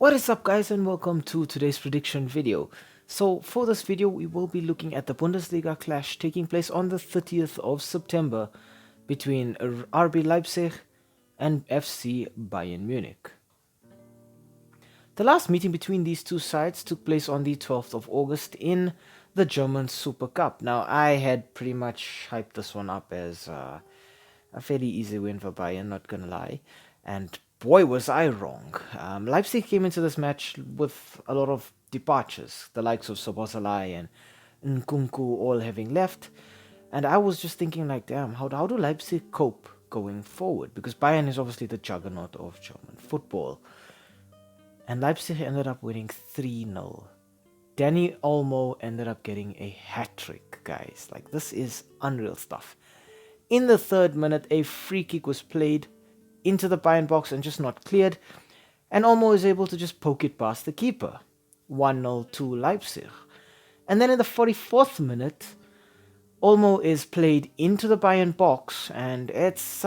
What is up, guys, and welcome to today's prediction video. So for this video we will be looking at the Bundesliga clash taking place on the 30th of September between RB Leipzig and FC Bayern Munich. The last meeting between these two sides took place on the 12th of August in the German Supercup. Now, I had pretty much hyped this one up as a fairly easy win for Bayern, not gonna lie, and boy was I wrong. Leipzig came into this match with a lot of departures, the likes of Szoboszlai and Nkunku all having left, and I was just thinking like, damn, how do Leipzig cope going forward? Because Bayern is obviously the juggernaut of German football. And Leipzig ended up winning 3-0. Dani Olmo ended up getting a hat-trick, guys. Like, this is unreal stuff. In the 3rd minute, a free kick was played into the Bayern box and just not cleared. And Olmo is able to just poke it past the keeper. 1-0 to Leipzig. And then in the 44th minute, Olmo is played into the Bayern box. And it's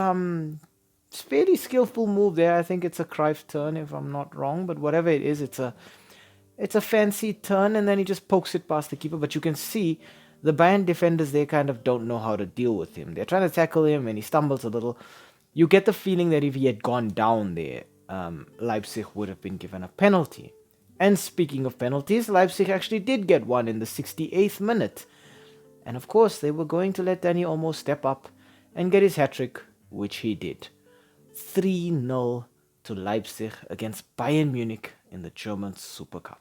fairly skillful move there. I think it's a Cruyff turn, if I'm not wrong, but whatever it is, it's a fancy turn, and then he just pokes it past the keeper. But you can see the Bayern defenders, they kind of don't know how to deal with him. They're trying to tackle him and he stumbles a little. You get the feeling that if he had gone down there, Leipzig would have been given a penalty. And speaking of penalties, Leipzig actually did get one in the 68th minute. And of course, they were going to let Dani Olmo step up and get his hat-trick, which he did. 3-0 to Leipzig against Bayern Munich in the German Supercup.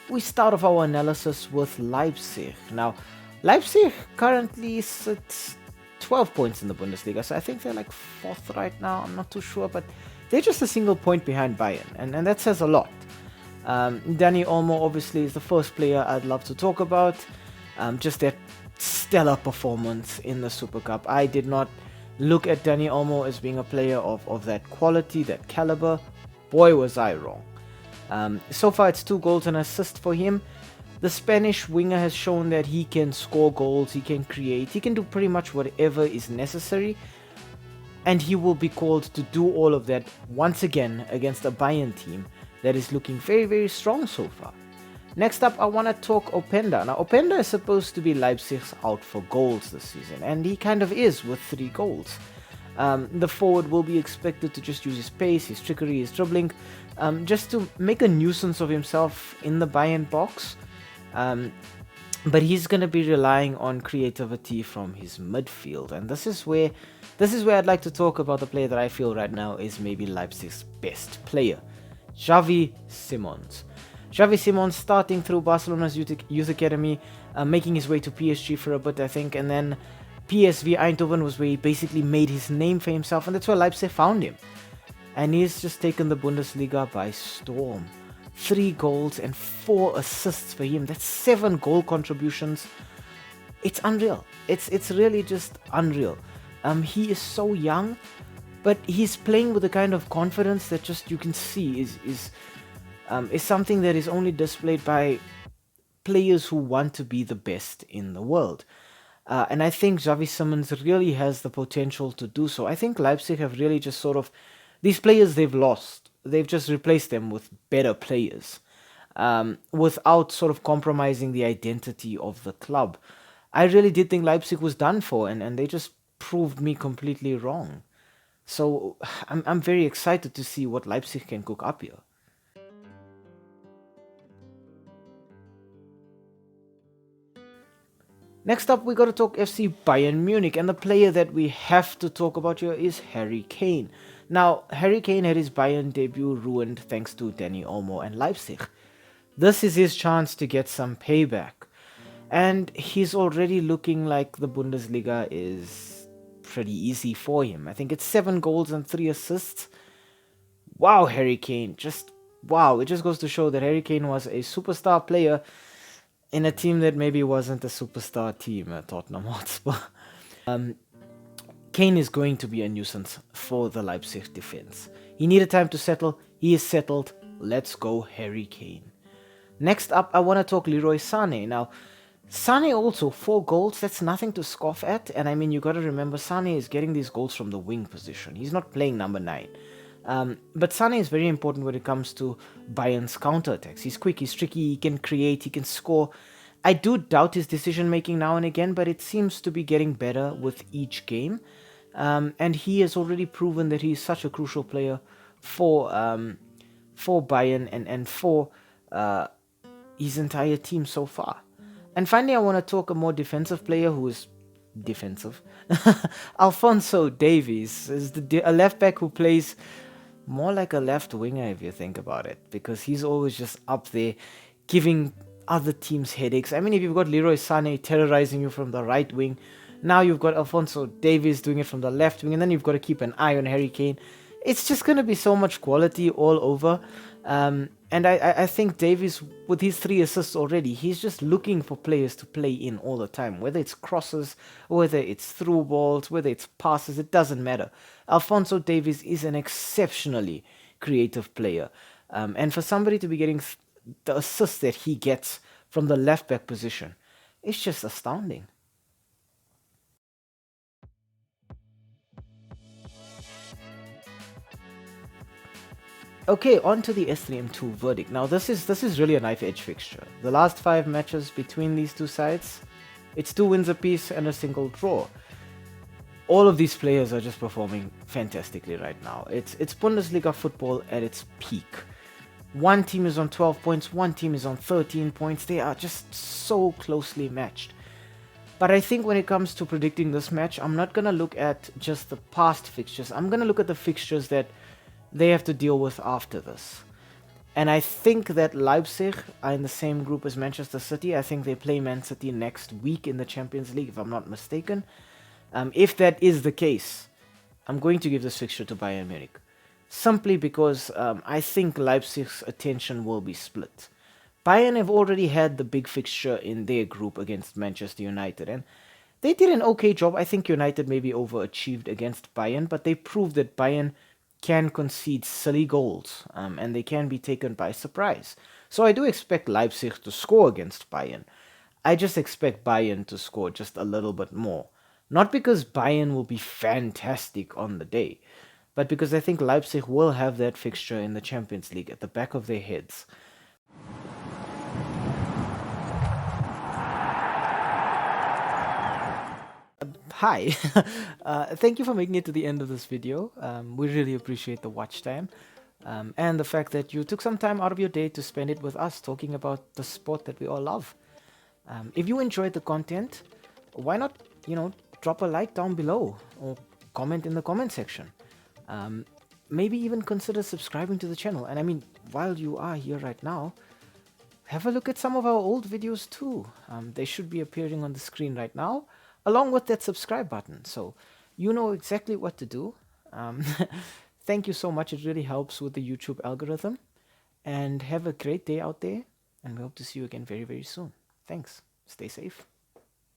We start off our analysis with Leipzig. Now, Leipzig currently sits 12 points in the Bundesliga, so I think they're like 4th right now. I'm not too sure, but they're just a single point behind Bayern, and that says a lot. Dani Olmo obviously is the first player I'd love to talk about. Just that stellar performance in the Super Cup. I did not look at Dani Olmo as being a player of that quality, that caliber. Boy, was I wrong. So far, it's 2 goals and assists for him. The Spanish winger has shown that he can score goals, he can create, he can do pretty much whatever is necessary. And he will be called to do all of that once again against a Bayern team that is looking very, very strong so far. Next up, I want to talk Openda. Now, Openda is supposed to be Leipzig's out for goals this season, and he kind of is with 3 goals. The forward will be expected to just use his pace, his trickery, his dribbling, just to make a nuisance of himself in the Bayern box. But he's going to be relying on creativity from his midfield, and this is where I'd like to talk about the player that I feel right now is maybe Leipzig's best player, Xavi Simons. Xavi Simons starting through Barcelona's youth academy, making his way to PSG for a bit, I think, and then PSV Eindhoven was where he basically made his name for himself, and that's where Leipzig found him. And he's just taken the Bundesliga by storm. 3 goals and 4 assists for him. That's 7 goal contributions. It's unreal. It's really just unreal. He is so young, but he's playing with the kind of confidence that just you can see is something that is only displayed by players who want to be the best in the world. And I think Xavi Simons really has the potential to do so. I think Leipzig have really just sort of, these players they've lost, they've just replaced them with better players, without sort of compromising the identity of the club. I really did think Leipzig was done for, and they just proved me completely wrong. So I'm very excited to see what Leipzig can cook up here. Next up, we got to talk FC Bayern Munich, and the player that we have to talk about here is Harry Kane. Now, Harry Kane had his Bayern debut ruined thanks to Dani Olmo and Leipzig. This is his chance to get some payback, and he's already looking like the Bundesliga is pretty easy for him. I think it's 7 goals and 3 assists. Wow, Harry Kane, just wow. It just goes to show that Harry Kane was a superstar player in a team that maybe wasn't a superstar team at Tottenham Hotspur. Kane is going to be a nuisance for the Leipzig defense. He needed time to settle. He is settled. Let's go, Harry Kane. Next up, I want to talk Leroy Sané. Now, Sane also 4 goals. That's nothing to scoff at. And I mean, you got to remember, Sane is getting these goals from the wing position. He's not playing number 9. But Sane is very important when it comes to Bayern's counterattacks. He's quick, he's tricky, he can create, he can score. I do doubt his decision making now and again, but it seems to be getting better with each game. And he has already proven that he's such a crucial player for Bayern and for his entire team so far. And finally, I want to talk a more defensive player who is defensive. Alphonso Davies is a left back who plays more like a left winger if you think about it, because he's always just up there giving other teams headaches. I mean, if you've got Leroy Sané terrorizing you from the right wing, now you've got Alphonso Davies doing it from the left wing, and then you've got to keep an eye on Harry Kane. It's just going to be so much quality all over. And I think Davies, with his 3 assists already, he's just looking for players to play in all the time. Whether it's crosses, whether it's through balls, whether it's passes, it doesn't matter. Alphonso Davies is an exceptionally creative player. And for somebody to be getting the assists that he gets from the left back position, it's just astounding. Okay, on to the S3M2 Verdict. Now this is really a knife-edge fixture. The last 5 matches between these two sides, it's 2 wins apiece and a single draw. All of these players are just performing fantastically right now. It's Bundesliga football at its peak. One team is on 12 points, one team is on 13 points. They are just so closely matched. But I think when it comes to predicting this match, I'm not going to look at just the past fixtures. I'm going to look at the fixtures that they have to deal with after this. And I think that Leipzig are in the same group as Manchester City. I think they play Man City next week in the Champions League, if I'm not mistaken. If that is the case, I'm going to give this fixture to Bayern Munich. Simply because I think Leipzig's attention will be split. Bayern have already had the big fixture in their group against Manchester United, and they did an okay job. I think United maybe overachieved against Bayern, but they proved that Bayern can concede silly goals, and they can be taken by surprise. So I do expect Leipzig to score against Bayern. I just expect Bayern to score just a little bit more. Not because Bayern will be fantastic on the day, but because I think Leipzig will have that fixture in the Champions League at the back of their heads. Hi, thank you for making it to the end of this video. We really appreciate the watch time, and the fact that you took some time out of your day to spend it with us talking about the sport that we all love. If you enjoyed the content, why not, drop a like down below or comment in the comment section. Maybe even consider subscribing to the channel. And I mean, while you are here right now, have a look at some of our old videos too. They should be appearing on the screen right now, along with that subscribe button. So you know exactly what to do. Thank you so much. It really helps with the YouTube algorithm. And have a great day out there. And we hope to see you again very, very soon. Thanks. Stay safe.